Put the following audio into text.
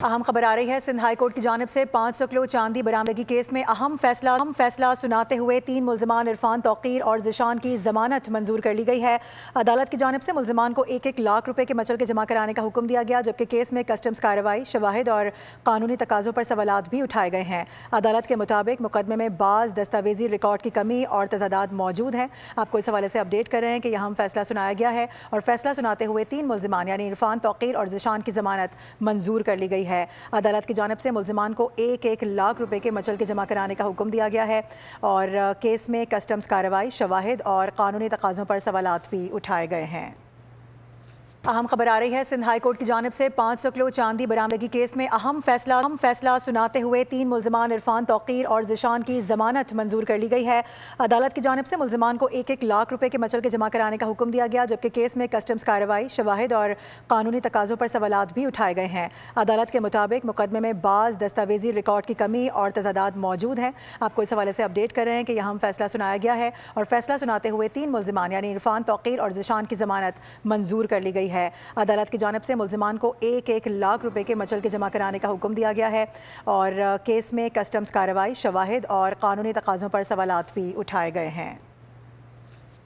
अहम खबर आ रही है। सिंध हाई कोर्ट की जानिब से 500 किलो चांदी बरामदगी केस में अहम फैसला सुनाते हुए 3 मुल्जिमान इरफान तौकीर और ज़िशान की जमानत मंजूर कर ली गई है। अदालत की जानिब से मुल्जिमान को 1-1 लाख रुपए के मचल के जमा कराने का हुक्म दिया गया, जबकि केस में कस्टम्स कार्रवाई, शवाहिद और कानूनी तकाज़ों पर सवालात भी उठाए गए हैं। अदालत के मुताबिक मुकदमे में बाज़ दस्तावेजी रिकॉर्ड की कमी और तजादात मौजूद हैं। आपको इस हवाले से अपडेट कर रहे हैं कि यह अहम फैसला सुनाया गया है और फैसला सुनाते हुए 3 मुल्जिमान यानी इरफान तौकीर और ज़िशान की जमानत मंजूर कर ली गई है। अदालत की जानिब से मुल्जिमान को 1-1 लाख रुपए के मचल के जमा कराने का हुक्म दिया गया है और केस में कस्टम्स कार्रवाई, शवाहिद और कानूनी तकाज़ों पर सवालात भी उठाए गए हैं। अहम खबर आ रही है। सिंध हाई कोर्ट की जानिब से 500 किलो चांदी बरामदगी केस में अहम फैसला सुनाते हुए 3 मुल्जिमान इरफान तौकीर और ज़िशान की जमानत मंजूर कर ली गई है। अदालत की जानिब से मुल्जिमान को 1-1 लाख रुपए के मचल के जमा कराने का हुक्म दिया गया, जबकि केस में कस्टम्स कार्रवाई, शवाहिद और कानूनी तकाज़ों पर सवालात भी उठाए गए हैं। अदालत के मुताबिक मुकदमे में बाज़ दस्तावेजी रिकॉर्ड की कमी और तजादात मौजूद हैं। आपको इस हवाले से अपडेट कर रहे हैं कि यह अहम फैसला सुनाया गया है और फैसला सुनाते हुए 3 मुल्जिमान यानी इरफान तौकीर और ज़िशान की जमानत मंजूर कर ली गई है। अदालत की जानिब से मुल्जिमान को 1-1 लाख रुपए के मचल के जमा कराने का हुक्म दिया गया है और केस में कस्टम्स कार्रवाई, शवाहिद और कानूनी तकाज़ों पर सवालात भी उठाए गए हैं।